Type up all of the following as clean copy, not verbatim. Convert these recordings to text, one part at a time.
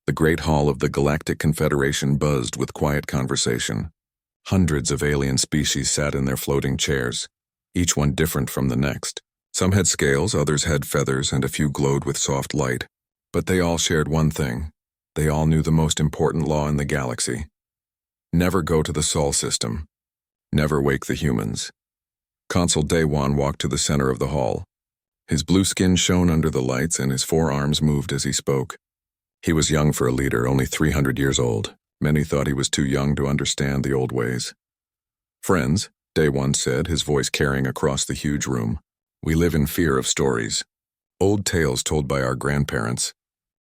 The great hall of the Galactic Confederation buzzed with quiet conversation. Hundreds of alien species sat in their floating chairs, each one different from the next. Some had scales, others had feathers, and a few glowed with soft light. But they all shared one thing. They all knew the most important law in the galaxy. Never go to the Sol system. Never wake the humans. Consul Daewon walked to the center of the hall. His blue skin shone under the lights and his forearms moved as he spoke. He was young for a leader, only 300 years old. Many thought he was too young to understand the old ways. "Friends," Daewon said, his voice carrying across the huge room, "we live in fear of stories. Old tales told by our grandparents.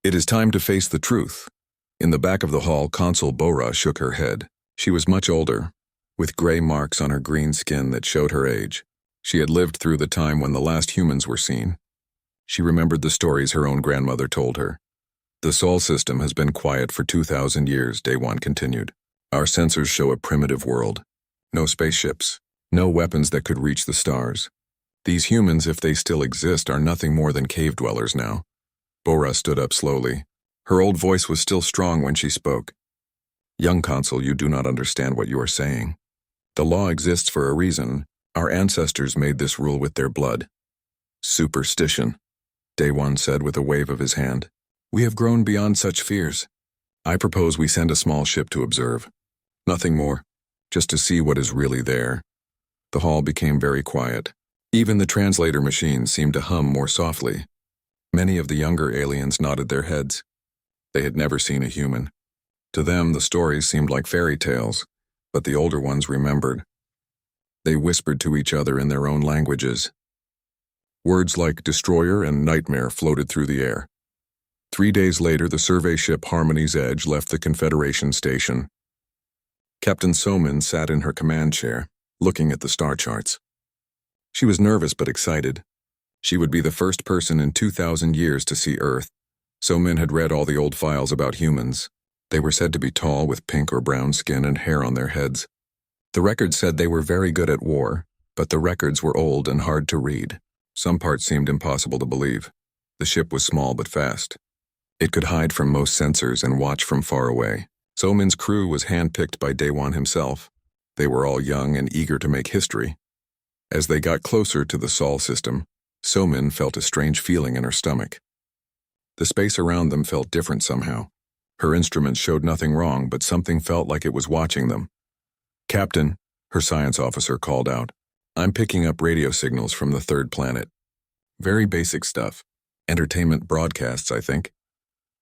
It is time to face the truth." In the back of the hall, Consul Bora shook her head. She was much older, with gray marks on her green skin that showed her age. She had lived through the time when the last humans were seen. She remembered the stories her own grandmother told her. "The Sol system has been quiet for 2,000 years, Daewon continued. Our sensors show a primitive world. No spaceships, no weapons that could reach the stars. These humans, if they still exist, are nothing more than cave dwellers now." Bora stood up slowly. Her old voice was still strong when she spoke. "Young Consul, you do not understand what you are saying. The law exists for a reason. Our ancestors made this rule with their blood." "Superstition," Daewon said with a wave of his hand. "We have grown beyond such fears. I propose we send a small ship to observe. Nothing more, just to see what is really there." The hall became very quiet. Even the translator machines seemed to hum more softly. Many of the younger aliens nodded their heads. They had never seen a human. To them, the stories seemed like fairy tales, but the older ones remembered. They whispered to each other in their own languages. Words like destroyer and nightmare floated through the air. 3 days later, the survey ship Harmony's Edge left the Confederation station. Captain Somin sat in her command chair, looking at the star charts. She was nervous but excited. She would be the first person in 2,000 years to see Earth. Somin had read all the old files about humans. They were said to be tall with pink or brown skin and hair on their heads. The records said they were very good at war, but the records were old and hard to read. Some parts seemed impossible to believe. The ship was small but fast. It could hide from most sensors and watch from far away. Somin's crew was handpicked by Daewon himself. They were all young and eager to make history. As they got closer to the Sol system, Somin felt a strange feeling in her stomach. The space around them felt different somehow. Her instruments showed nothing wrong, but something felt like it was watching them. "Captain," her science officer called out, "I'm picking up radio signals from the third planet. Very basic stuff. Entertainment broadcasts, I think."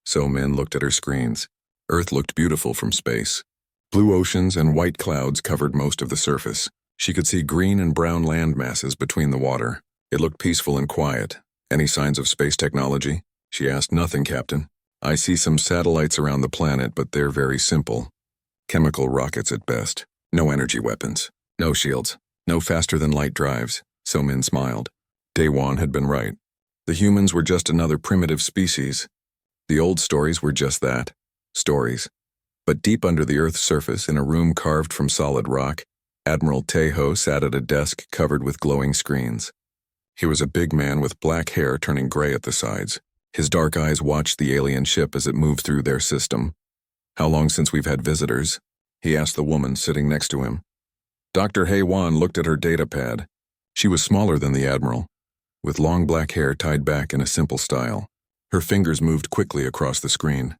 Somin looked at her screens. Earth looked beautiful from space. Blue oceans and white clouds covered most of the surface. She could see green and brown land masses between the water. It looked peaceful and quiet. "Any signs of space technology?" she asked. "Nothing, Captain. I see some satellites around the planet, but they're very simple. Chemical rockets at best. No energy weapons. No shields. No faster-than-light drives." Somin smiled. Daewon had been right. The humans were just another primitive species. The old stories were just that. Stories. But deep under the Earth's surface, in a room carved from solid rock, Admiral Taeho sat at a desk covered with glowing screens. He was a big man with black hair turning gray at the sides. His dark eyes watched the alien ship as it moved through their system. "How long since we've had visitors?" he asked the woman sitting next to him. Dr. Hae-Wan looked at her data pad. She was smaller than the Admiral, with long black hair tied back in a simple style. Her fingers moved quickly across the screen.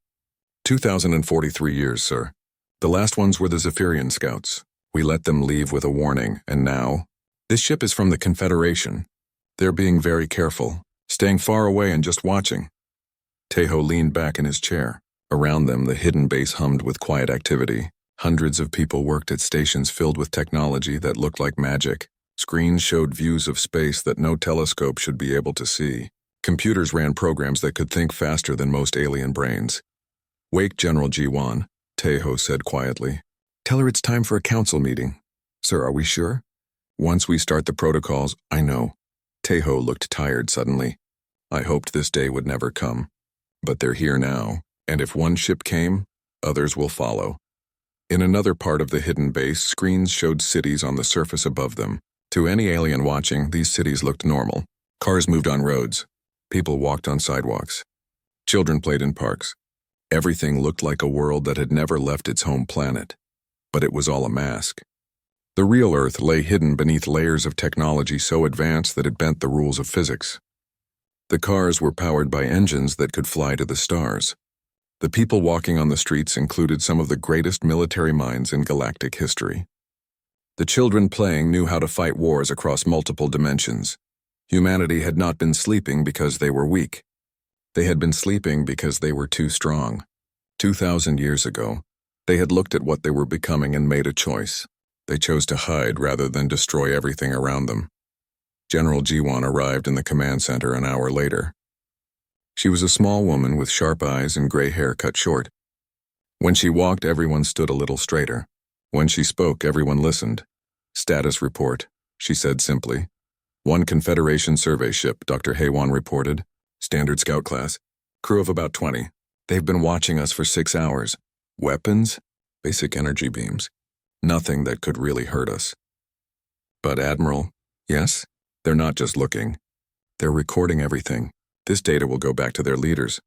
2,043 years, sir. The last ones were the Zephyrian scouts. We let them leave with a warning, and now? This ship is from the Confederation. They're being very careful, staying far away and just watching." Taeho leaned back in his chair. Around them, the hidden base hummed with quiet activity. Hundreds of people worked at stations filled with technology that looked like magic. Screens showed views of space that no telescope should be able to see. Computers ran programs that could think faster than most alien brains. "Wake General Ji-Wan," Taeho said quietly. "Tell her it's time for a council meeting." "Sir, are we sure?" "Once we start the protocols, I know." Taeho looked tired suddenly. "I hoped this day would never come. But they're here now, and if one ship came, others will follow." In another part of the hidden base, screens showed cities on the surface above them. To any alien watching, these cities looked normal. Cars moved on roads. People walked on sidewalks. Children played in parks. Everything looked like a world that had never left its home planet. But it was all a mask. The real Earth lay hidden beneath layers of technology so advanced that it bent the rules of physics. The cars were powered by engines that could fly to the stars. The people walking on the streets included some of the greatest military minds in galactic history. The children playing knew how to fight wars across multiple dimensions. Humanity had not been sleeping because they were weak. They had been sleeping because they were too strong. 2,000 years ago, they had looked at what they were becoming and made a choice. They chose to hide rather than destroy everything around them. General Jiwan arrived in the command center an hour later. She was a small woman with sharp eyes and gray hair cut short. When she walked, everyone stood a little straighter. When she spoke, everyone listened. "Status report," she said simply. "One Confederation survey ship," Dr. Haywan reported. "Standard scout class. Crew of about 20. They've been watching us for 6 hours. Weapons? Basic energy beams. Nothing that could really hurt us." "But Admiral," "Yes? They're not just looking. They're recording everything. This data will go back to their leaders."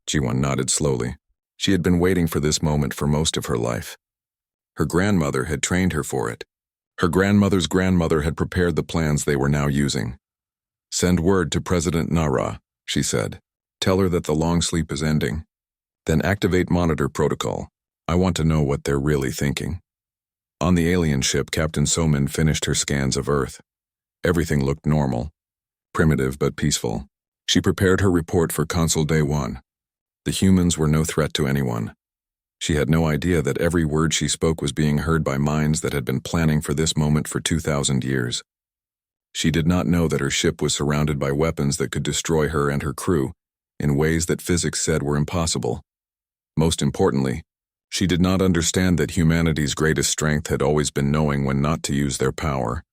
Jiwan nodded slowly. She had been waiting for this moment for most of her life. Her grandmother had trained her for it. Her grandmother's grandmother had prepared the plans they were now using. "Send word to President Nara," she said. "Tell her that the long sleep is ending. Then activate monitor protocol. I want to know what they're really thinking." On the alien ship, Captain Somin finished her scans of Earth. Everything looked normal, primitive but peaceful. She prepared her report for Consul Day 1. The humans were no threat to anyone. She had no idea that every word she spoke was being heard by minds that had been planning for this moment for 2,000 years. She did not know that her ship was surrounded by weapons that could destroy her and her crew in ways that physics said were impossible. Most importantly, she did not understand that humanity's greatest strength had always been knowing when not to use their power.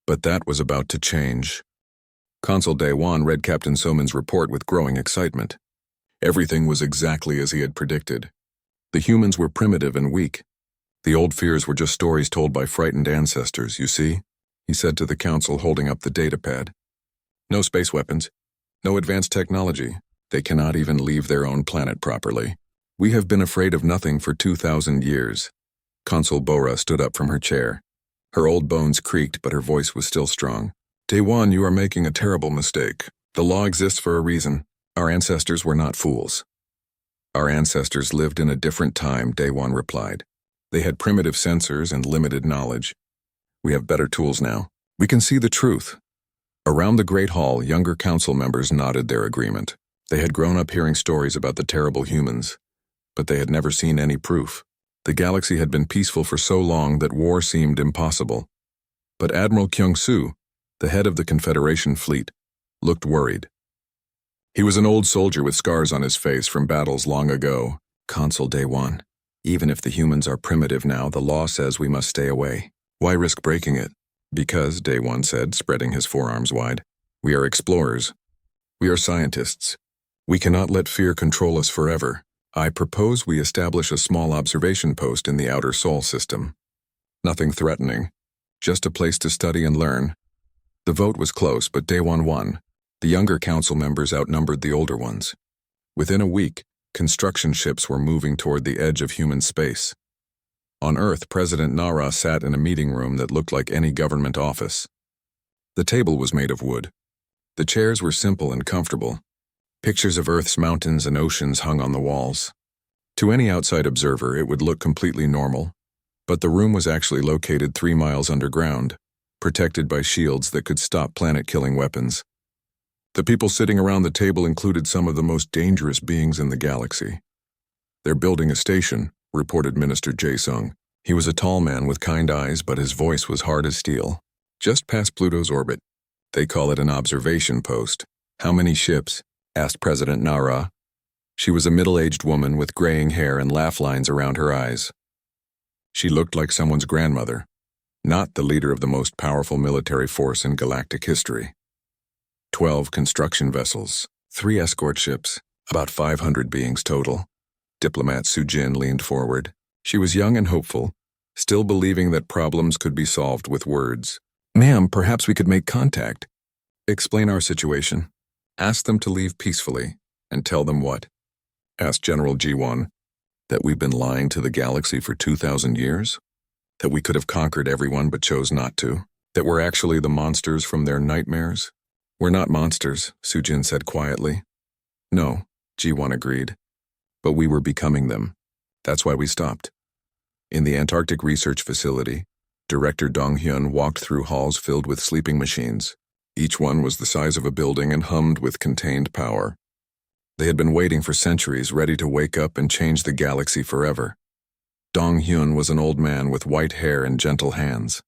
But that was about to change. Consul Day 1 read Captain Somin's report with growing excitement. Everything was exactly as he had predicted. The humans were primitive and weak. The old fears were just stories told by frightened ancestors, you see, he said to the council, holding up the datapad. No space weapons, no advanced technology. They cannot even leave their own planet properly. We have been afraid of nothing for 2,000 years. Consul Bora stood up from her chair. Her old bones creaked, but her voice was still strong. Day 1, you are making a terrible mistake. The law exists for a reason. Our ancestors were not fools. Our ancestors lived in a different time, Day 1 replied. They had primitive sensors and limited knowledge. We have better tools now. We can see the truth. Around the Great Hall, younger council members nodded their agreement. They had grown up hearing stories about the terrible humans, but they had never seen any proof. The galaxy had been peaceful for so long that war seemed impossible. But Admiral Kyung-soo, the head of the Confederation fleet, looked worried. He was an old soldier with scars on his face from battles long ago. Consul Day 1. Even if the humans are primitive now, the law says we must stay away. Why risk breaking it? Because, Day 1 said, spreading his forearms wide, we are explorers. We are scientists. We cannot let fear control us forever. I propose we establish a small observation post in the outer Sol system. Nothing threatening, just a place to study and learn. The vote was close, but Day 1 won. The younger council members outnumbered the older ones. Within a week, construction ships were moving toward the edge of human space. On Earth, President Nara sat in a meeting room that looked like any government office. The table was made of wood. The chairs were simple and comfortable. Pictures of Earth's mountains and oceans hung on the walls. To any outside observer, it would look completely normal, but the room was actually located 3 miles underground, protected by shields that could stop planet-killing weapons. The people sitting around the table included some of the most dangerous beings in the galaxy. They're building a station, reported Minister Jae-sung. He was a tall man with kind eyes, but his voice was hard as steel. Just past Pluto's orbit. They call it an observation post. How many ships? Asked President Nara. She was a middle-aged woman with graying hair and laugh lines around her eyes. She looked like someone's grandmother, not the leader of the most powerful military force in galactic history. 12 construction vessels, 3 escort ships, about 500 beings total. Diplomat Sujin leaned forward. She was young and hopeful, still believing that problems could be solved with words. Ma'am, perhaps we could make contact. Explain our situation. Ask them to leave peacefully, and tell them what? Asked General Jiwon. That we've been lying to the galaxy for 2,000 years? That we could have conquered everyone but chose not to? That we're actually the monsters from their nightmares? We're not monsters, Sujin said quietly. No, Ji-won agreed. But we were becoming them. That's why we stopped. In the Antarctic Research Facility, Director Dong-hyun walked through halls filled with sleeping machines. Each one was the size of a building and hummed with contained power. They had been waiting for centuries, ready to wake up and change the galaxy forever. Dong-hyun was an old man with white hair and gentle hands.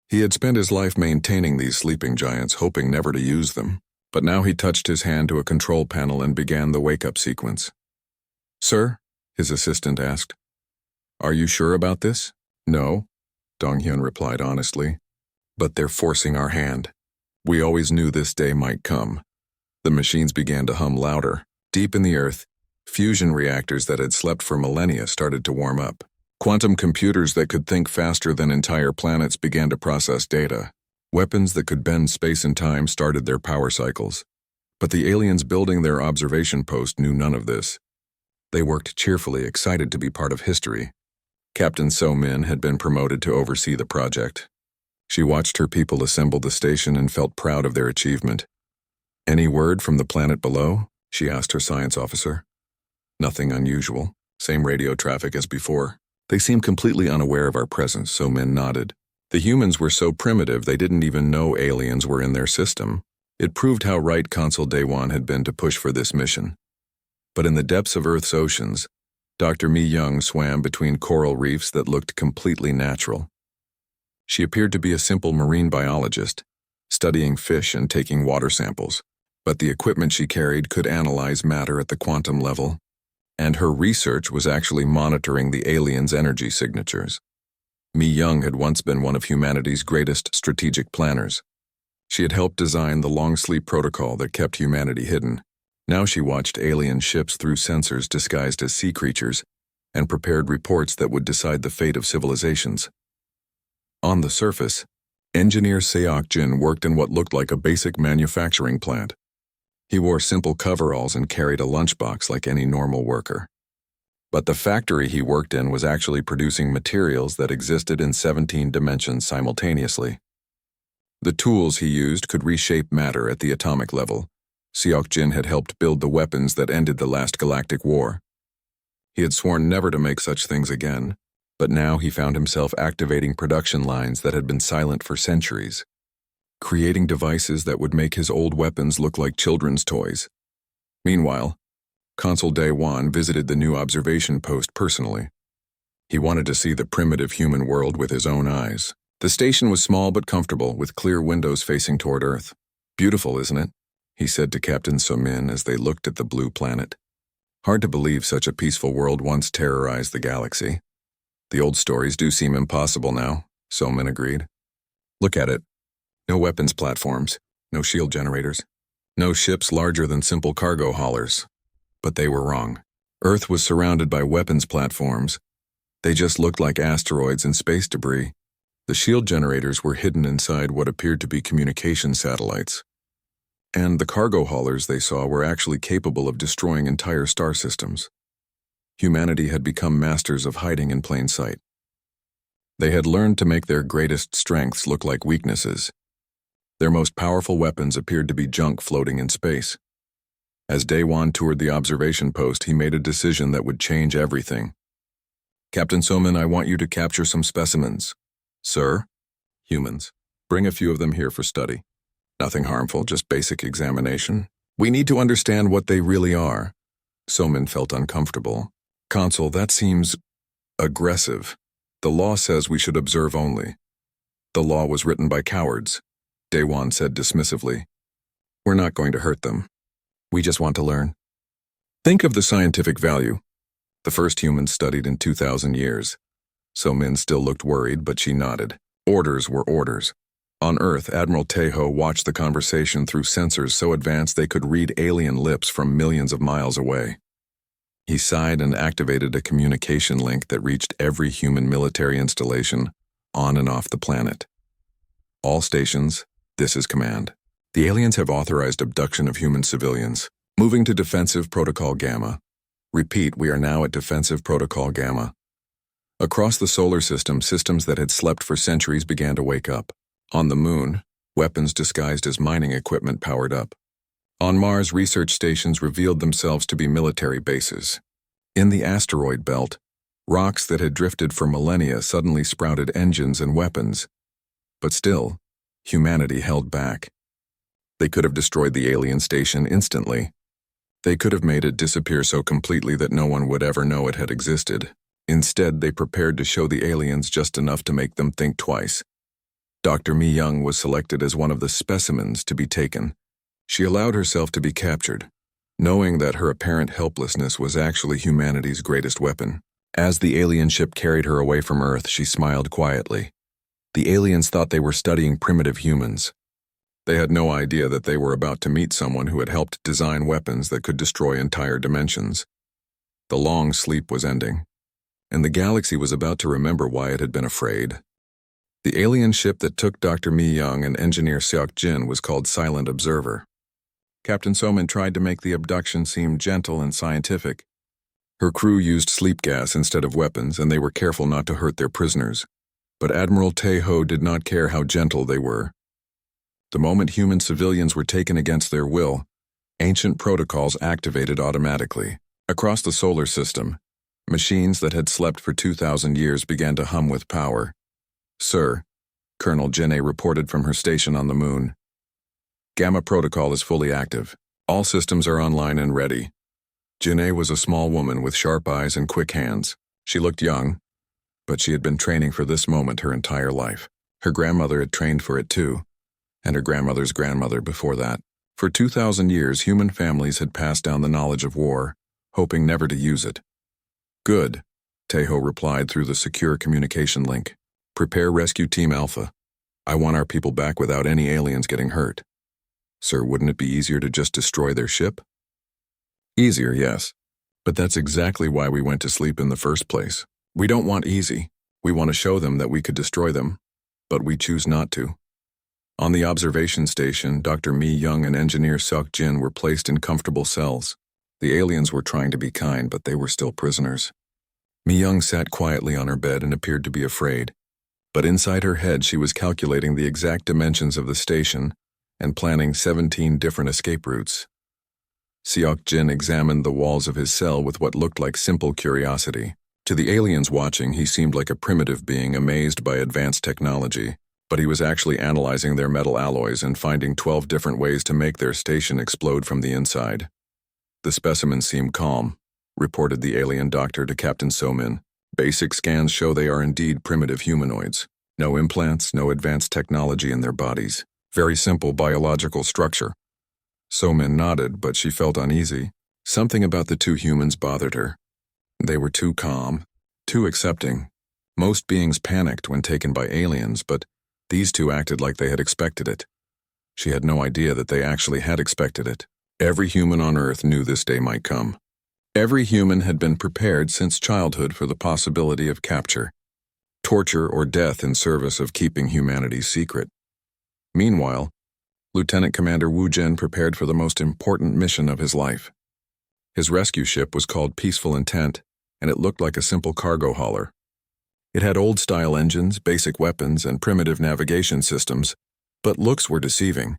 He had spent his life maintaining these sleeping giants, hoping never to use them. But now he touched his hand to a control panel and began the wake-up sequence. "Sir?" his assistant asked. "Are you sure about this?" "No," Dong-hyun replied honestly. "But they're forcing our hand. We always knew this day might come." The machines began to hum louder. Deep in the earth, fusion reactors that had slept for millennia started to warm up. Quantum computers that could think faster than entire planets began to process data. Weapons that could bend space and time started their power cycles. But the aliens building their observation post knew none of this. They worked cheerfully, excited to be part of history. Captain So-min had been promoted to oversee the project. She watched her people assemble the station and felt proud of their achievement. "Any word from the planet below?" she asked her science officer. "Nothing unusual. Same radio traffic as before." "They seem completely unaware of our presence," So-min nodded. "The humans were so primitive they didn't even know aliens were in their system." It proved how right Consul Daewon had been to push for this mission. But in the depths of Earth's oceans, Dr. Mi-young swam between coral reefs that looked completely natural. She appeared to be a simple marine biologist, studying fish and taking water samples. But the equipment she carried could analyze matter at the quantum level, and her research was actually monitoring the aliens' energy signatures. Mi-young had once been one of humanity's greatest strategic planners. She had helped design the long-sleep protocol that kept humanity hidden. Now she watched alien ships through sensors disguised as sea creatures and prepared reports that would decide the fate of civilizations. On the surface, engineer Seok-jin worked in what looked like a basic manufacturing plant. He wore simple coveralls and carried a lunchbox like any normal worker. But the factory he worked in was actually producing materials that existed in 17 dimensions simultaneously. The tools he used could reshape matter at the atomic level. Seok-jin had helped build the weapons that ended the last galactic war. He had sworn never to make such things again, but now he found himself activating production lines that had been silent for centuries, creating devices that would make his old weapons look like children's toys. Meanwhile, Consul Daewon visited the new observation post personally. He wanted to see the primitive human world with his own eyes. The station was small but comfortable, with clear windows facing toward Earth. "Beautiful, isn't it?" he said to Captain So-min as they looked at the blue planet. "Hard to believe such a peaceful world once terrorized the galaxy." "The old stories do seem impossible now," So-min agreed. "Look at it. No weapons platforms, no shield generators, no ships larger than simple cargo haulers." But they were wrong. Earth was surrounded by weapons platforms. They just looked like asteroids and space debris. The shield generators were hidden inside what appeared to be communication satellites. And the cargo haulers they saw were actually capable of destroying entire star systems. Humanity had become masters of hiding in plain sight. They had learned to make their greatest strengths look like weaknesses. Their most powerful weapons appeared to be junk floating in space. As Daewon toured the observation post, he made a decision that would change everything. "Captain So-min, I want you to capture some specimens." "Sir?" "Humans. Bring a few of them here for study. Nothing harmful, just basic examination. We need to understand what they really are." So-min felt uncomfortable. "Consul, that seems aggressive. The law says we should observe only." "The law was written by cowards," Daewon said dismissively. "We're not going to hurt them. We just want to learn. Think of the scientific value. The first humans studied in 2,000 years. So-min still looked worried, but she nodded. Orders were orders. On Earth, Admiral Taeho watched the conversation through sensors so advanced they could read alien lips from millions of miles away. He sighed and activated a communication link that reached every human military installation on and off the planet. "All stations, this is command. The aliens have authorized abduction of human civilians. Moving to Defensive Protocol Gamma. Repeat, we are now at Defensive Protocol Gamma. Across the solar system, systems that had slept for centuries began to wake up. On the moon, weapons disguised as mining equipment powered up. On Mars, research stations revealed themselves to be military bases. In the asteroid belt, rocks that had drifted for millennia suddenly sprouted engines and weapons. But still, humanity held back. They could have destroyed the alien station instantly. They could have made it disappear so completely that no one would ever know it had existed. Instead, they prepared to show the aliens just enough to make them think twice. Dr. Mi Young was selected as one of the specimens to be taken. She allowed herself to be captured, knowing that her apparent helplessness was actually humanity's greatest weapon. As the alien ship carried her away from Earth, she smiled quietly. The aliens thought they were studying primitive humans. They had no idea that they were about to meet someone who had helped design weapons that could destroy entire dimensions. The long sleep was ending, and the galaxy was about to remember why it had been afraid. The alien ship that took Dr. Mi Young and engineer Seok Jin was called Silent Observer. Captain Somin tried to make the abduction seem gentle and scientific. Her crew used sleep gas instead of weapons, and they were careful not to hurt their prisoners. But Admiral Tae-ho did not care how gentle they were. The moment human civilians were taken against their will, ancient protocols activated automatically. Across the solar system, machines that had slept for 2,000 years began to hum with power. "Sir," Colonel Jinne reported from her station on the moon. "Gamma protocol is fully active. All systems are online and ready." Jinne was a small woman with sharp eyes and quick hands. She looked young, but she had been training for this moment her entire life. Her grandmother had trained for it too, and her grandmother's grandmother before that. For 2,000 years, human families had passed down the knowledge of war, hoping never to use it. "Good," Tae-ho replied through the secure communication link. "Prepare Rescue Team Alpha. I want our people back without any aliens getting hurt." "Sir, wouldn't it be easier to just destroy their ship?" "Easier, yes. But that's exactly why we went to sleep in the first place. We don't want easy. We want to show them that we could destroy them, but we choose not to." On the observation station, Dr. Mi Young and engineer Seok Jin were placed in comfortable cells. The aliens were trying to be kind, but they were still prisoners. Mi Young sat quietly on her bed and appeared to be afraid. But inside her head, she was calculating the exact dimensions of the station and planning 17 different escape routes. Seok Jin examined the walls of his cell with what looked like simple curiosity. To the aliens watching, he seemed like a primitive being amazed by advanced technology, but he was actually analyzing their metal alloys and finding 12 different ways to make their station explode from the inside. "The specimens seem calm," reported the alien doctor to Captain Somin. "Basic scans show they are indeed primitive humanoids. No implants, no advanced technology in their bodies. Very simple biological structure." Somin nodded, but she felt uneasy. Something about the two humans bothered her. They were too calm, too accepting. Most beings panicked when taken by aliens, but these two acted like they had expected it. She had no idea that they actually had expected it. Every human on Earth knew this day might come. Every human had been prepared since childhood for the possibility of capture, torture, or death in service of keeping humanity's secret. Meanwhile, Lieutenant Commander Wu Jin prepared for the most important mission of his life. His rescue ship was called Peaceful Intent, and it looked like a simple cargo hauler. It had old-style engines, basic weapons, and primitive navigation systems, but looks were deceiving.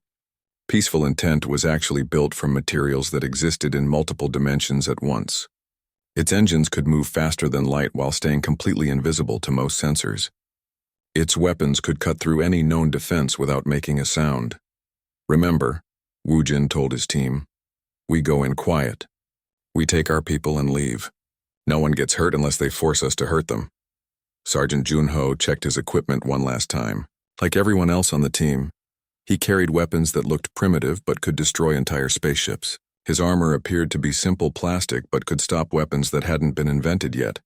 Peaceful Intent was actually built from materials that existed in multiple dimensions at once. Its engines could move faster than light while staying completely invisible to most sensors. Its weapons could cut through any known defense without making a sound. "Remember," Wu Jin told his team, "we go in quiet. We take our people and leave. No one gets hurt unless they force us to hurt them." Sergeant Junho checked his equipment one last time. Like everyone else on the team, he carried weapons that looked primitive but could destroy entire spaceships. His armor appeared to be simple plastic but could stop weapons that hadn't been invented yet.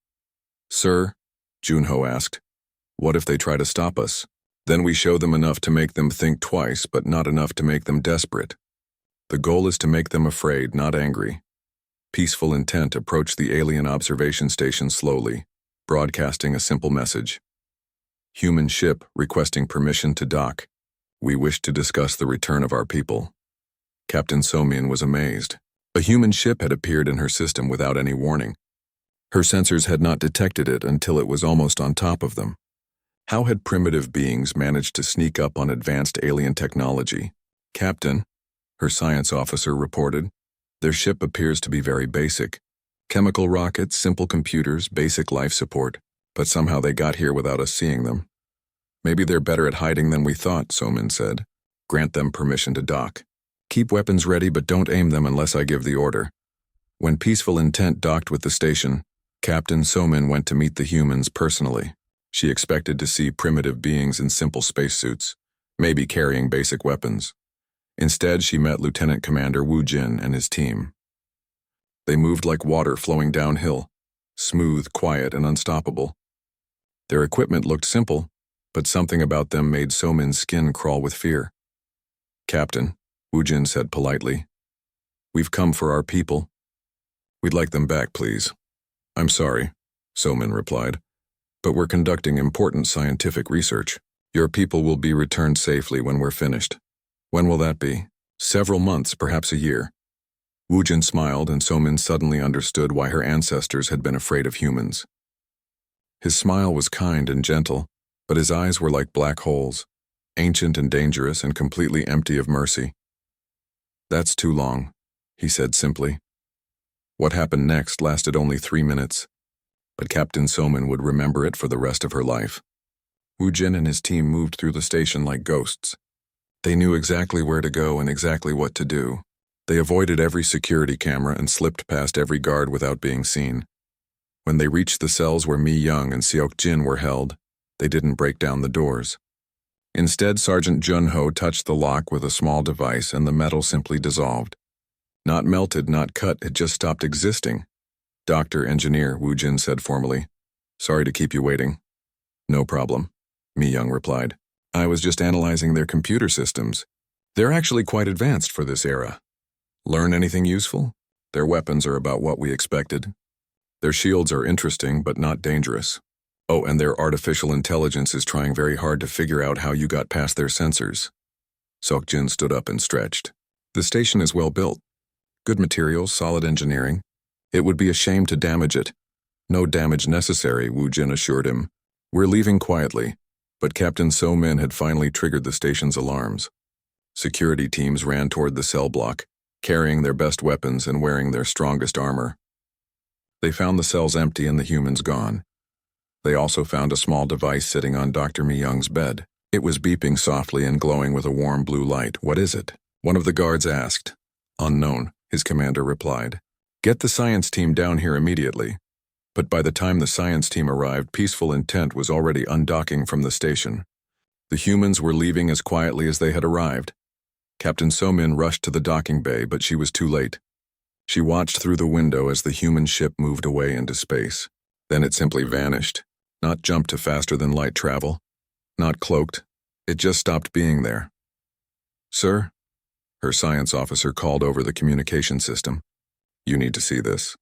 "Sir," Junho asked, "what if they try to stop us? Then we show them enough to make them think twice, but not enough to make them desperate. The goal is to make them afraid, not angry." Peaceful Intent approached the alien observation station slowly, broadcasting a simple message. "Human ship requesting permission to dock. We wish to discuss the return of our people." Captain Somin was amazed. A human ship had appeared in her system without any warning. Her sensors had not detected it until it was almost on top of them. How had primitive beings managed to sneak up on advanced alien technology? "Captain," her science officer reported, "their ship appears to be very basic. Chemical rockets, simple computers, basic life support, but somehow they got here without us seeing them." "Maybe they're better at hiding than we thought," Somin said. "Grant them permission to dock. Keep weapons ready, but don't aim them unless I give the order." When Peaceful Intent docked with the station, Captain Somin went to meet the humans personally. She expected to see primitive beings in simple spacesuits, maybe carrying basic weapons. Instead, she met Lieutenant Commander Wu Jin and his team. They moved like water flowing downhill, smooth, quiet, and unstoppable. Their equipment looked simple, but something about them made Somin's skin crawl with fear. "Captain," Wu Jin said politely, "we've come for our people. We'd like them back, please." "I'm sorry," Somin replied, "but we're conducting important scientific research. Your people will be returned safely when we're finished." "When will that be?" "Several months, perhaps a year." Wu Jin smiled, and Somin suddenly understood why her ancestors had been afraid of humans. His smile was kind and gentle, but his eyes were like black holes, ancient and dangerous and completely empty of mercy. "That's too long," he said simply. What happened next lasted only 3 minutes, but Captain Somin would remember it for the rest of her life. Wu Jin and his team moved through the station like ghosts. They knew exactly where to go and exactly what to do. They avoided every security camera and slipped past every guard without being seen. When they reached the cells where Mi Young and Seok Jin were held, they didn't break down the doors. Instead, Sergeant Jun Ho touched the lock with a small device and the metal simply dissolved. Not melted, not cut, it just stopped existing. "Doctor, engineer," Wu Jin said formally. "Sorry to keep you waiting." "No problem," Mi Young replied. "I was just analyzing their computer systems. They're actually quite advanced for this era." "Learn anything useful?" "Their weapons are about what we expected. Their shields are interesting but not dangerous. Oh, and their artificial intelligence is trying very hard to figure out how you got past their sensors." Seok Jin stood up and stretched. "The station is well built. Good materials, solid engineering. It would be a shame to damage it." "No damage necessary," Wu Jin assured him. "We're leaving quietly." But Captain Somin had finally triggered the station's alarms. Security teams ran toward the cell block, carrying their best weapons and wearing their strongest armor. They found the cells empty and the humans gone. They also found a small device sitting on Dr. Mi Young's bed. It was beeping softly and glowing with a warm blue light. "What is it?" one of the guards asked. "Unknown," his commander replied. "Get the science team down here immediately." But by the time the science team arrived, Peaceful Intent was already undocking from the station. The humans were leaving as quietly as they had arrived. Captain Somin rushed to the docking bay, but she was too late. She watched through the window as the human ship moved away into space. Then it simply vanished. Not jumped to faster-than-light travel. Not cloaked. It just stopped being there. "Sir?" Her science officer called over the communication system. "You need to see this."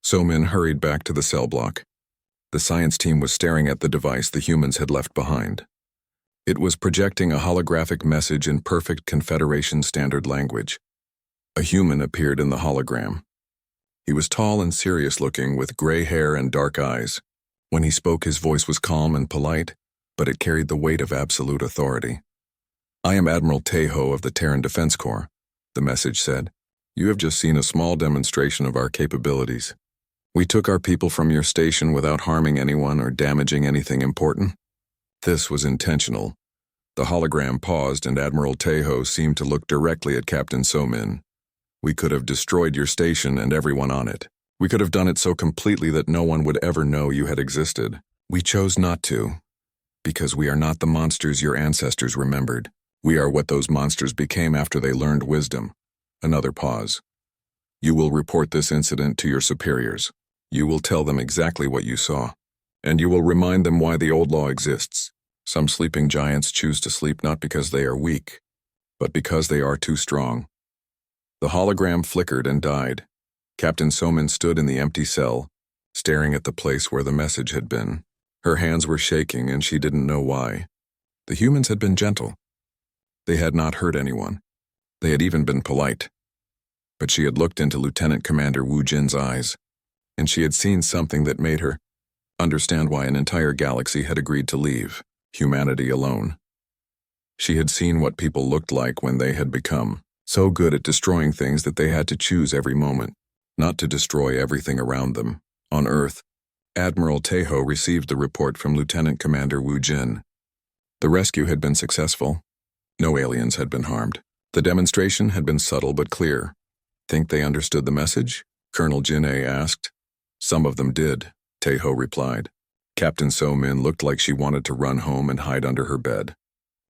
Somin hurried back to the cell block. The science team was staring at the device the humans had left behind. It was projecting a holographic message in perfect Confederation standard language. A human appeared in the hologram. He was tall and serious-looking, with gray hair and dark eyes. When he spoke, his voice was calm and polite, but it carried the weight of absolute authority. "I am Admiral Taeho of the Terran Defense Corps," the message said. "You have just seen a small demonstration of our capabilities. We took our people from your station without harming anyone or damaging anything important." This was intentional. The hologram paused and Admiral Taeho seemed to look directly at Captain Somin. "We could have destroyed your station and everyone on it. We could have done it so completely that no one would ever know you had existed. We chose not to, because we are not the monsters your ancestors remembered. We are what those monsters became after they learned wisdom." Another pause. "You will report this incident to your superiors. You will tell them exactly what you saw. And you will remind them why the old law exists. Some sleeping giants choose to sleep not because they are weak, but because they are too strong." The hologram flickered and died. Captain Somin stood in the empty cell, staring at the place where the message had been. Her hands were shaking and she didn't know why. The humans had been gentle. They had not hurt anyone. They had even been polite. But she had looked into Lieutenant Commander Wu Jin's eyes, and she had seen something that made her understand why an entire galaxy had agreed to leave humanity alone. She had seen what people looked like when they had become so good at destroying things that they had to choose every moment, not to destroy everything around them. On Earth, Admiral Tejo received the report from Lieutenant Commander Wu Jin. The rescue had been successful. No aliens had been harmed. The demonstration had been subtle but clear. Think they understood the message? Colonel Jin-A asked. Some of them did, Tejo replied. Captain So-Min looked like she wanted to run home and hide under her bed.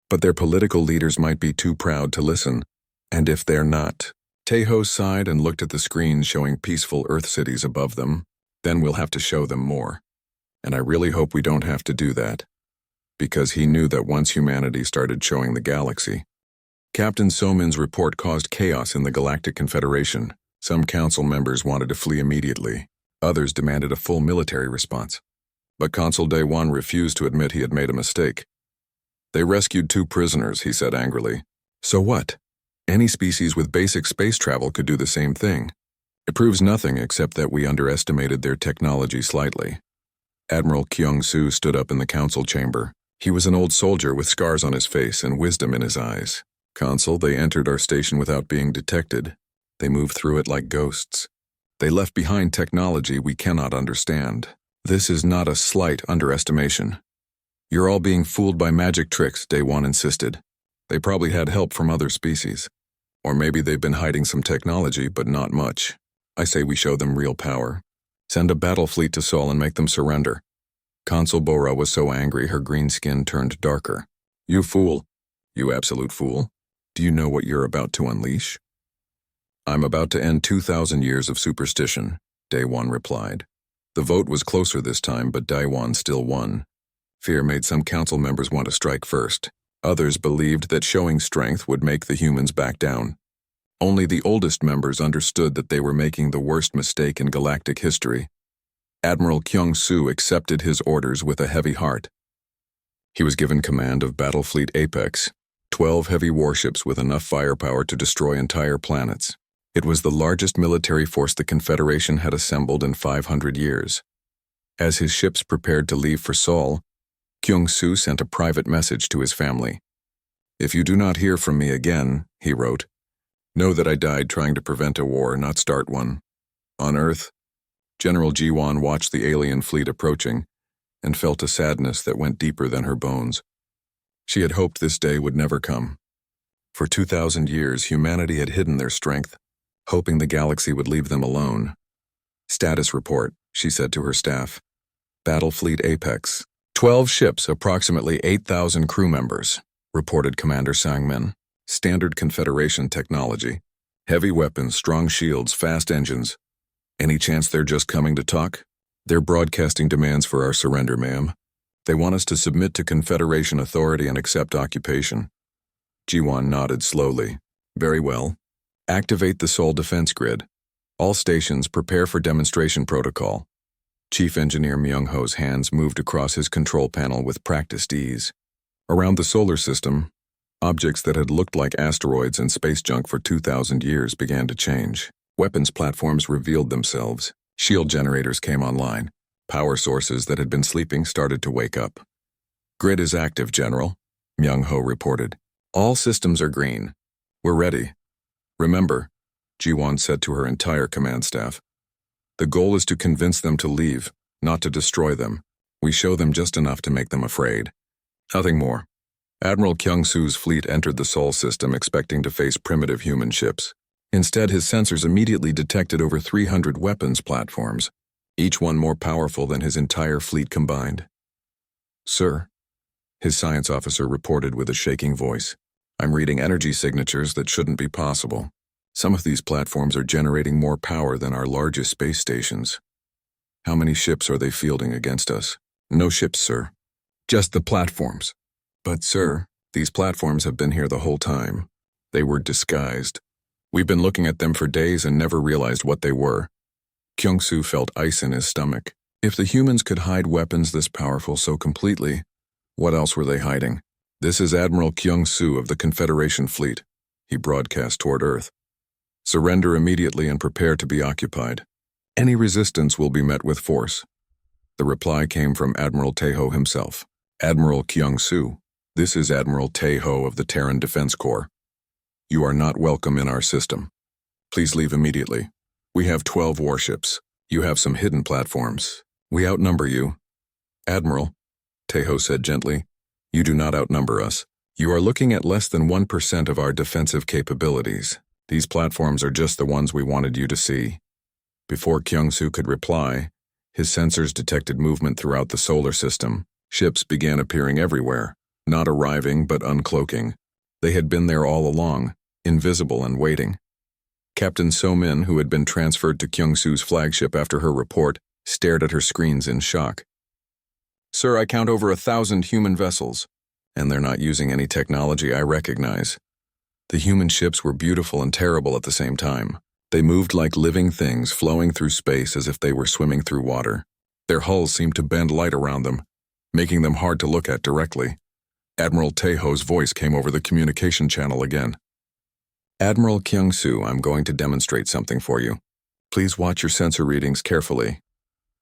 But their political leaders might be too proud to listen. And if they're not, Tejo sighed and looked at the screen showing peaceful Earth cities above them. Then we'll have to show them more. And I really hope we don't have to do that. Because he knew that once humanity started showing the galaxy. Captain So-Min's report caused chaos in the Galactic Confederation. Some council members wanted to flee immediately. Others demanded a full military response. But Consul Day One refused to admit he had made a mistake. They rescued 2 prisoners, he said angrily. So what? Any species with basic space travel could do the same thing. It proves nothing except that we underestimated their technology slightly. Admiral Kyung-Soo stood up in the council chamber. He was an old soldier with scars on his face and wisdom in his eyes. Consul, they entered our station without being detected. They moved through it like ghosts. They left behind technology we cannot understand. This is not a slight underestimation. You're all being fooled by magic tricks, Day One insisted. They probably had help from other species. Or maybe they've been hiding some technology, but not much. I say we show them real power. Send a battle fleet to Sol and make them surrender. Consul Bora was so angry her green skin turned darker. You fool. You absolute fool. Do you know what you're about to unleash? I'm about to end 2,000 years of superstition, Day One replied. The vote was closer this time, but Day One still won. Fear made some council members want to strike first. Others believed that showing strength would make the humans back down. Only the oldest members understood that they were making the worst mistake in galactic history. Admiral Kyung-Soo accepted his orders with a heavy heart. He was given command of Battle Fleet Apex, 12 heavy warships with enough firepower to destroy entire planets. It was the largest military force the Confederation had assembled in 500 years. As his ships prepared to leave for Sol, Kyung-Soo sent a private message to his family. If you do not hear from me again, he wrote, know that I died trying to prevent a war, not start one. On Earth, General Ji-Won watched the alien fleet approaching and felt a sadness that went deeper than her bones. She had hoped this day would never come. For 2,000 years, humanity had hidden their strength, hoping the galaxy would leave them alone. Status report, she said to her staff. Battle Fleet Apex. 12 ships, approximately 8,000 crew members, reported Commander Sangmin. Standard Confederation technology. Heavy weapons, strong shields, fast engines. Any chance they're just coming to talk? They're broadcasting demands for our surrender, ma'am. They want us to submit to Confederation authority and accept occupation. Ji-Won nodded slowly. Very well. Activate the Sol defense grid. All stations prepare for demonstration protocol. Chief Engineer Myung-Ho's hands moved across his control panel with practiced ease. Around the solar system, objects that had looked like asteroids and space junk for 2,000 years began to change. Weapons platforms revealed themselves. Shield generators came online. Power sources that had been sleeping started to wake up. Grid is active, General, Myung-Ho reported. All systems are green. We're ready. Remember, Ji-Won said to her entire command staff, the goal is to convince them to leave, not to destroy them. We show them just enough to make them afraid. Nothing more. Admiral Kyung-Soo's fleet entered the Sol system expecting to face primitive human ships. Instead, his sensors immediately detected over 300 weapons platforms, each one more powerful than his entire fleet combined. Sir, his science officer reported with a shaking voice, I'm reading energy signatures that shouldn't be possible. Some of these platforms are generating more power than our largest space stations. How many ships are they fielding against us? No ships, sir. Just the platforms. But, sir, these platforms have been here the whole time. They were disguised. We've been looking at them for days and never realized what they were. Kyung-Soo felt ice in his stomach. If the humans could hide weapons this powerful so completely, what else were they hiding? This is Admiral Kyung-Soo of the Confederation Fleet. He broadcast toward Earth. Surrender immediately and prepare to be occupied. Any resistance will be met with force. The reply came from Admiral Taeho himself. Admiral Kyung-soo, this is Admiral Taeho of the Terran Defense Corps. You are not welcome in our system. Please leave immediately. We have 12 warships. You have some hidden platforms. We outnumber you. Admiral, Taeho said gently, you do not outnumber us. You are looking at less than 1% of our defensive capabilities. These platforms are just the ones we wanted you to see. Before Kyung-soo could reply, his sensors detected movement throughout the solar system. Ships began appearing everywhere, not arriving but uncloaking. They had been there all along, invisible and waiting. Captain So-min, who had been transferred to Kyung-soo's flagship after her report, stared at her screens in shock. Sir, I count over 1,000 human vessels, and they're not using any technology I recognize. The human ships were beautiful and terrible at the same time. They moved like living things flowing through space as if they were swimming through water. Their hulls seemed to bend light around them, making them hard to look at directly. Admiral Taeho's voice came over the communication channel again. Admiral Kyung-soo, I'm going to demonstrate something for you. Please watch your sensor readings carefully.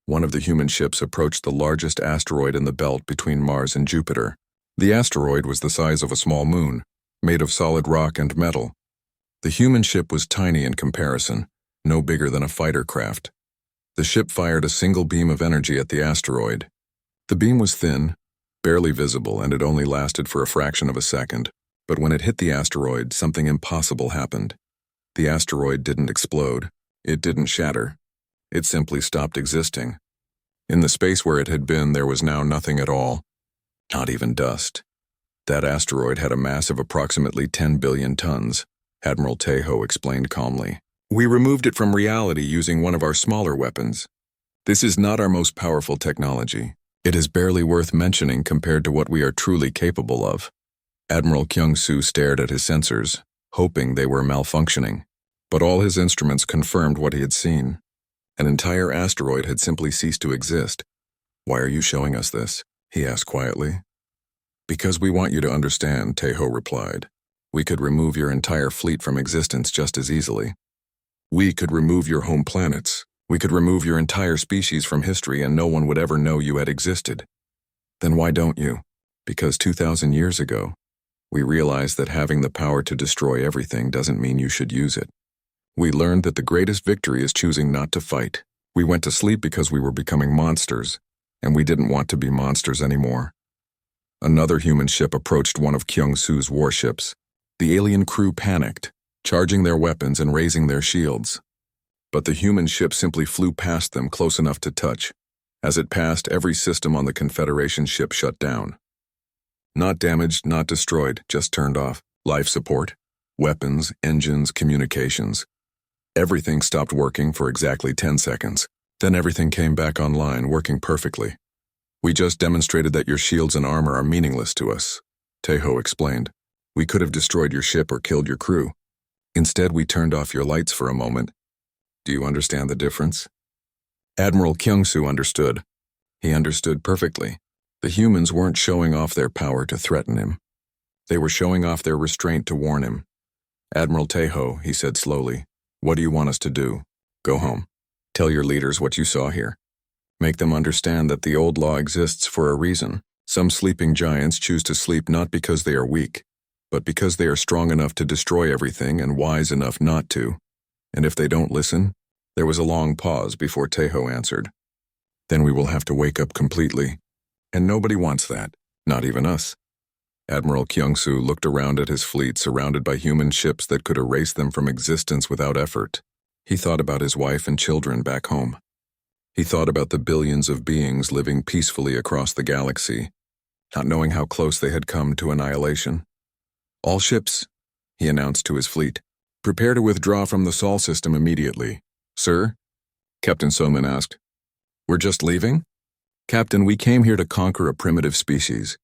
One of the human ships approached the largest asteroid in the belt between Mars and Jupiter. The asteroid was the size of a small moon, made of solid rock and metal. The human ship was tiny in comparison, no bigger than a fighter craft. The ship fired a single beam of energy at the asteroid. The beam was thin, barely visible, and it only lasted for a fraction of a second. But when it hit the asteroid, something impossible happened. The asteroid didn't explode. It didn't shatter. It simply stopped existing. In the space where it had been, there was now nothing at all. Not even dust. That asteroid had a mass of approximately 10 billion tons, Admiral Taeho explained calmly. We removed it from reality using one of our smaller weapons. This is not our most powerful technology. It is barely worth mentioning compared to what we are truly capable of. Admiral Kyung-soo stared at his sensors, hoping they were malfunctioning. But all his instruments confirmed what he had seen. An entire asteroid had simply ceased to exist. Why are you showing us this? He asked quietly. Because we want you to understand, Taeho replied. We could remove your entire fleet from existence just as easily. We could remove your home planets. We could remove your entire species from history and no one would ever know you had existed. Then why don't you? Because 2,000 years ago, we realized that having the power to destroy everything doesn't mean you should use it. We learned that the greatest victory is choosing not to fight. We went to sleep because we were becoming monsters, and we didn't want to be monsters anymore. Another human ship approached one of Kyung-soo's warships. The alien crew panicked, charging their weapons and raising their shields. But the human ship simply flew past them close enough to touch. As it passed, every system on the Confederation ship shut down. Not damaged, not destroyed, just turned off. Life support, weapons, engines, communications. Everything stopped working for exactly 10 seconds. Then everything came back online, working perfectly. We just demonstrated that your shields and armor are meaningless to us, Taeho explained. We could have destroyed your ship or killed your crew. Instead, we turned off your lights for a moment. Do you understand the difference? Admiral Kyung-soo understood. He understood perfectly. The humans weren't showing off their power to threaten him. They were showing off their restraint to warn him. Admiral Taeho, he said slowly, what do you want us to do? Go home. Tell your leaders what you saw here. Make them understand that the old law exists for a reason. Some sleeping giants choose to sleep not because they are weak, but because they are strong enough to destroy everything and wise enough not to. And if they don't listen, there was a long pause before Taeho answered. Then we will have to wake up completely. And nobody wants that, not even us. Admiral Kyung-soo looked around at his fleet surrounded by human ships that could erase them from existence without effort. He thought about his wife and children back home. He thought about the billions of beings living peacefully across the galaxy, not knowing how close they had come to annihilation. All ships, he announced to his fleet, prepare to withdraw from the Sol system immediately. Sir? Captain So-min asked. We're just leaving? Captain, we came here to conquer a primitive species.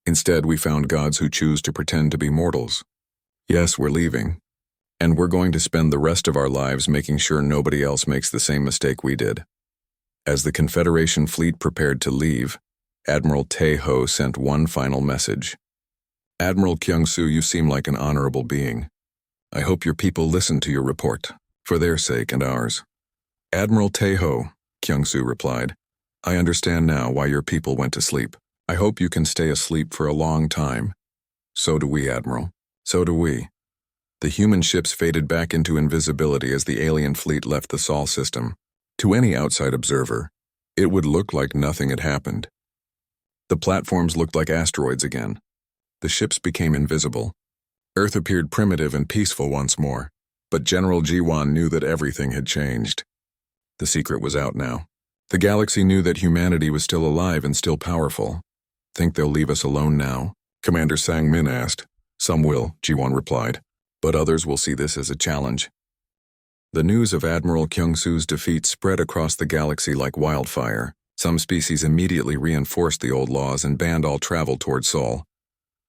Instead, we found gods who choose to pretend to be mortals. Yes, we're leaving. And we're going to spend the rest of our lives making sure nobody else makes the same mistake we did. As the Confederation fleet prepared to leave, Admiral Taeho sent one final message. Admiral Kyung-soo, you seem like an honorable being. I hope your people listen to your report, for their sake and ours. Admiral Taeho, Kyung-soo replied. I understand now why your people went to sleep. I hope you can stay asleep for a long time. So do we, Admiral. So do we. The human ships faded back into invisibility as the alien fleet left the Sol system. To any outside observer, it would look like nothing had happened. The platforms looked like asteroids again. The ships became invisible. Earth appeared primitive and peaceful once more, but General Ji-won knew that everything had changed. The secret was out now. The galaxy knew that humanity was still alive and still powerful. Think they'll leave us alone now? Commander Sang-min asked. Some will, Ji-won replied, but others will see this as a challenge. The news of Admiral Kyung-soo's defeat spread across the galaxy like wildfire. Some species immediately reinforced the old laws and banned all travel toward Sol.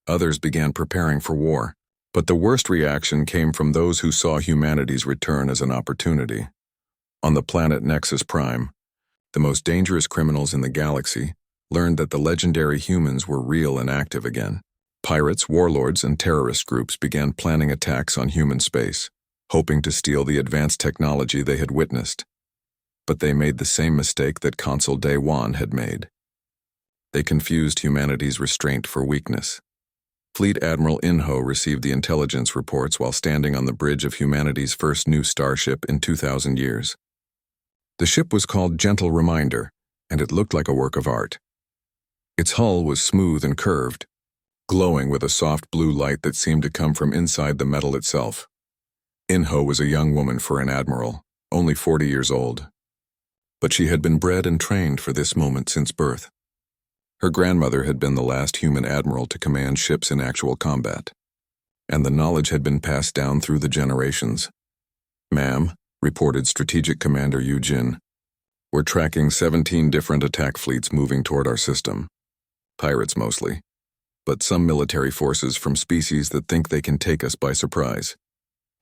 Others began preparing for war. But the worst reaction came from those who saw humanity's return as an opportunity. On the planet Nexus Prime, the most dangerous criminals in the galaxy learned that the legendary humans were real and active again. Pirates, warlords, and terrorist groups began planning attacks on human space, hoping to steal the advanced technology they had witnessed. But they made the same mistake that Consul Daewon had made. They confused humanity's restraint for weakness. Fleet Admiral In-ho received the intelligence reports while standing on the bridge of humanity's first new starship in 2,000 years. The ship was called Gentle Reminder, and it looked like a work of art. Its hull was smooth and curved, glowing with a soft blue light that seemed to come from inside the metal itself. In-ho was a young woman for an admiral, only 40 years old. But she had been bred and trained for this moment since birth. Her grandmother had been the last human admiral to command ships in actual combat, and the knowledge had been passed down through the generations. Ma'am, reported Strategic Commander Yu Jin, we're tracking 17 different attack fleets moving toward our system. Pirates mostly, but some military forces from species that think they can take us by surprise.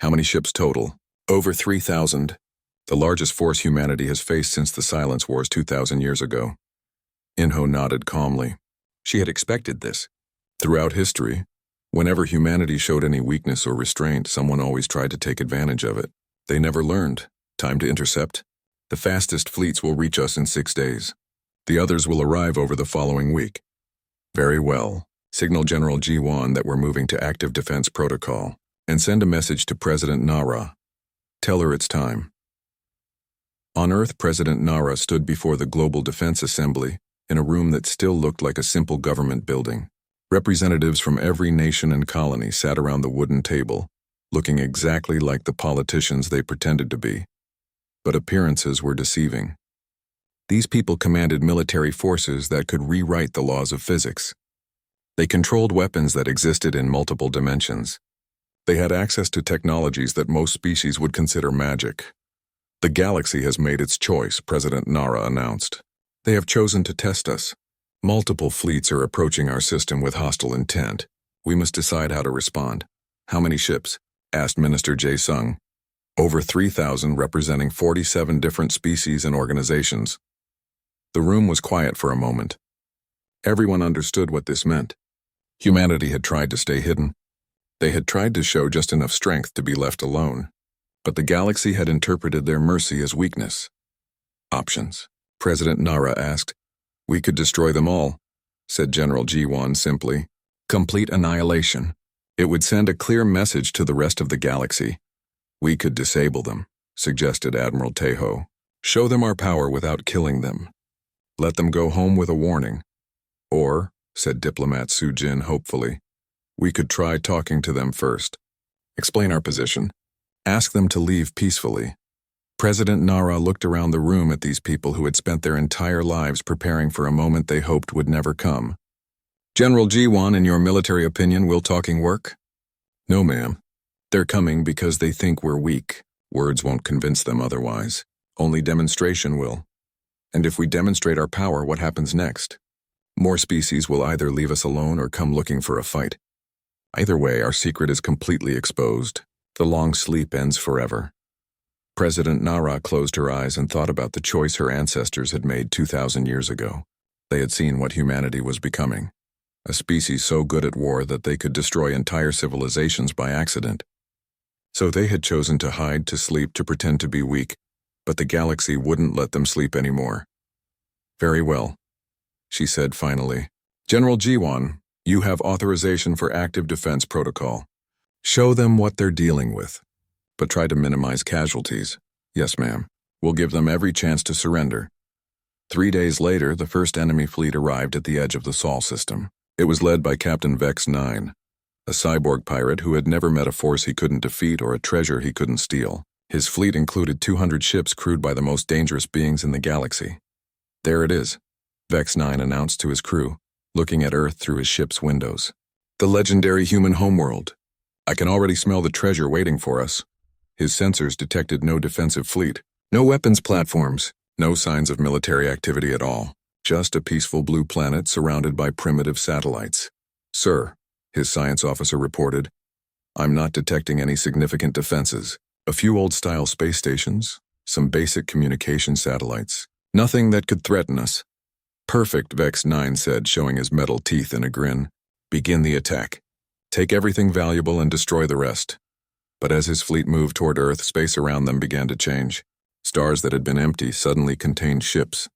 How many ships total? Over 3,000. The largest force humanity has faced since the Silence Wars 2,000 years ago. In-ho nodded calmly. She had expected this. Throughout history, whenever humanity showed any weakness or restraint, someone always tried to take advantage of it. They never learned. Time to intercept. The fastest fleets will reach us in 6 days. The others will arrive over the following week. Very well. Signal General Ji-won that we're moving to active defense protocol, and send a message to President Nara. Tell her it's time. On Earth, President Nara stood before the Global Defense Assembly, in a room that still looked like a simple government building. Representatives from every nation and colony sat around the wooden table, looking exactly like the politicians they pretended to be. But appearances were deceiving. These people commanded military forces that could rewrite the laws of physics. They controlled weapons that existed in multiple dimensions. They had access to technologies that most species would consider magic. The galaxy has made its choice, President Nara announced. They have chosen to test us. Multiple fleets are approaching our system with hostile intent. We must decide how to respond. How many ships? Asked Minister Jae-sung. Over 3,000 representing 47 different species and organizations. The room was quiet for a moment. Everyone understood what this meant. Humanity had tried to stay hidden. They had tried to show just enough strength to be left alone. But the galaxy had interpreted their mercy as weakness. Options. President Nara asked. We could destroy them all, said General Ji-won simply. Complete annihilation. It would send a clear message to the rest of the galaxy. We could disable them, suggested Admiral Taeho. Show them our power without killing them. Let them go home with a warning. Or, said diplomat Su Jin hopefully, we could try talking to them first. Explain our position. Ask them to leave peacefully. President Nara looked around the room at these people who had spent their entire lives preparing for a moment they hoped would never come. General Ji-won, in your military opinion, will talking work? No, ma'am. They're coming because they think we're weak. Words won't convince them otherwise. Only demonstration will. And if we demonstrate our power, what happens next? More species will either leave us alone or come looking for a fight. Either way, our secret is completely exposed. The long sleep ends forever. President Nara closed her eyes and thought about the choice her ancestors had made 2,000 years ago. They had seen what humanity was becoming. A species so good at war that they could destroy entire civilizations by accident. So they had chosen to hide, to sleep, to pretend to be weak, but the galaxy wouldn't let them sleep anymore. Very well, she said finally. General Jiwan, you have authorization for active defense protocol. Show them what they're dealing with, but try to minimize casualties. Yes, ma'am. We'll give them every chance to surrender. 3 days later, the first enemy fleet arrived at the edge of the Sol system. It was led by Captain Vex 9, a cyborg pirate who had never met a force he couldn't defeat or a treasure he couldn't steal. His fleet included 200 ships crewed by the most dangerous beings in the galaxy. There it is, Vex 9 announced to his crew, looking at Earth through his ship's windows. The legendary human homeworld. I can already smell the treasure waiting for us. His sensors detected no defensive fleet, no weapons platforms, no signs of military activity at all. Just a peaceful blue planet surrounded by primitive satellites. Sir, his science officer reported, I'm not detecting any significant defenses. A few old-style space stations, some basic communication satellites. Nothing that could threaten us. Perfect, Vex 9 said, showing his metal teeth in a grin. Begin the attack. Take everything valuable and destroy the rest. But as his fleet moved toward Earth, space around them began to change. Stars that had been empty suddenly contained ships.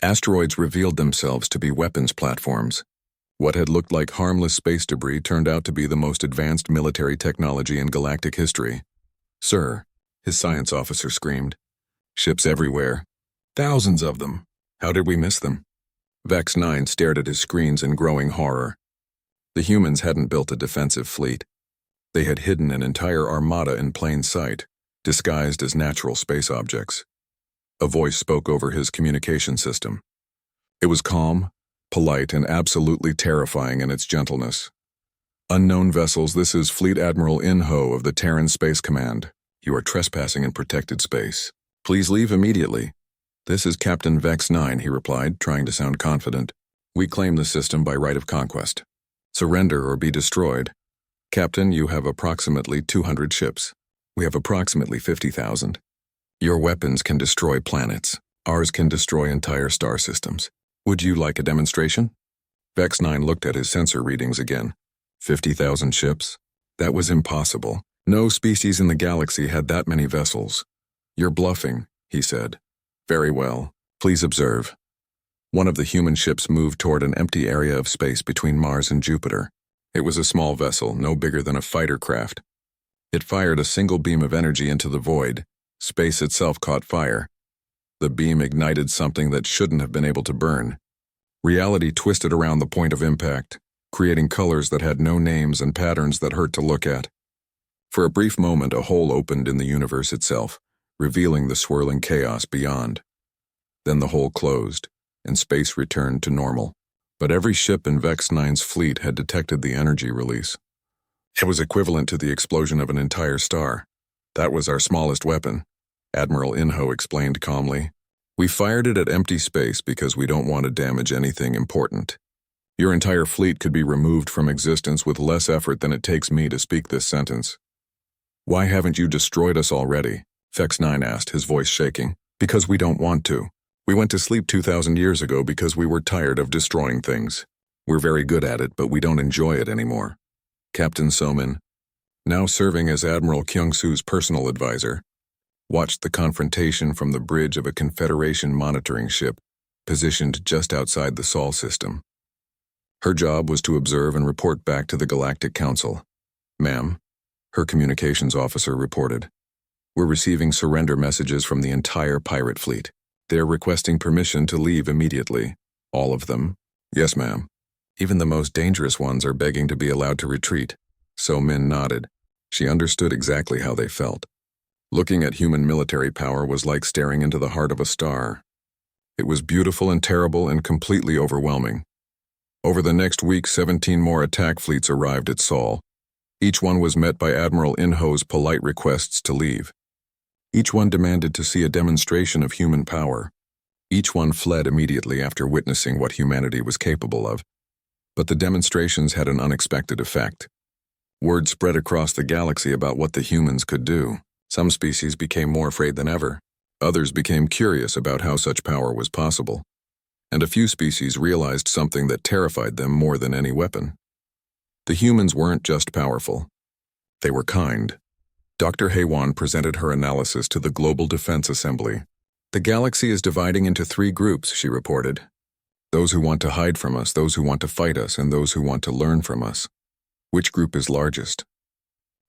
Asteroids revealed themselves to be weapons platforms. What had looked like harmless space debris turned out to be the most advanced military technology in galactic history. Sir, his science officer screamed. Ships everywhere. Thousands of them. How did we miss them? Vex 9 stared at his screens in growing horror. The humans hadn't built a defensive fleet. They had hidden an entire armada in plain sight, disguised as natural space objects. A voice spoke over his communication system. It was calm, polite, and absolutely terrifying in its gentleness. Unknown vessels, this is Fleet Admiral In-Ho of the Terran Space Command. You are trespassing in protected space. Please leave immediately. This is Captain Vex 9, he replied, trying to sound confident. We claim the system by right of conquest. Surrender or be destroyed. Captain, you have approximately 200 ships. We have approximately 50,000. Your weapons can destroy planets. Ours can destroy entire star systems. Would you like a demonstration? Vex 9 looked at his sensor readings again. 50,000 ships? That was impossible. No species in the galaxy had that many vessels. You're bluffing, he said. Very well. Please observe. One of the human ships moved toward an empty area of space between Mars and Jupiter. It was a small vessel, no bigger than a fighter craft. It fired a single beam of energy into the void. Space itself caught fire. The beam ignited something that shouldn't have been able to burn. Reality twisted around the point of impact, creating colors that had no names and patterns that hurt to look at. For a brief moment, a hole opened in the universe itself, revealing the swirling chaos beyond. Then the hole closed, and space returned to normal. But every ship in Vex 9's fleet had detected the energy release. It was equivalent to the explosion of an entire star. That was our smallest weapon, Admiral In-Ho explained calmly. We fired it at empty space because we don't want to damage anything important. Your entire fleet could be removed from existence with less effort than it takes me to speak this sentence. Why haven't you destroyed us already? Vex 9 asked, his voice shaking. Because we don't want to. We went to sleep 2,000 years ago because we were tired of destroying things. We're very good at it, but we don't enjoy it anymore. Captain Somin, now serving as Admiral Kyung-Soo's personal advisor, watched the confrontation from the bridge of a Confederation monitoring ship positioned just outside the Sol system. Her job was to observe and report back to the Galactic Council. Ma'am, her communications officer reported. We're receiving surrender messages from the entire pirate fleet. They're requesting permission to leave immediately. All of them? Yes, ma'am. Even the most dangerous ones are begging to be allowed to retreat. So Min nodded. She understood exactly how they felt. Looking at human military power was like staring into the heart of a star. It was beautiful and terrible and completely overwhelming. Over the next week, 17 more attack fleets arrived at Sol. Each one was met by Admiral In-Ho's polite requests to leave. Each one demanded to see a demonstration of human power. Each one fled immediately after witnessing what humanity was capable of. But the demonstrations had an unexpected effect. Word spread across the galaxy about what the humans could do. Some species became more afraid than ever. Others became curious about how such power was possible. And a few species realized something that terrified them more than any weapon. The humans weren't just powerful. They were kind. Dr. Haywan presented her analysis to the Global Defense Assembly. The galaxy is dividing into 3 groups, she reported. Those who want to hide from us, those who want to fight us, and those who want to learn from us. Which group is largest?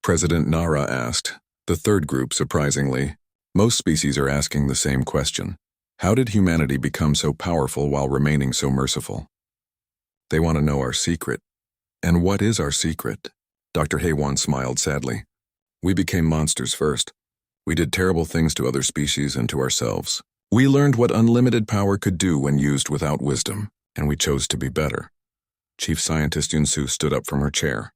President Nara asked. The third group, surprisingly. Most species are asking the same question. How did humanity become so powerful while remaining so merciful? They want to know our secret. And what is our secret? Dr. Haywan smiled sadly. We became monsters first. We did terrible things to other species and to ourselves. We learned what unlimited power could do when used without wisdom, and we chose to be better. Chief Scientist Yunsu stood up from her chair.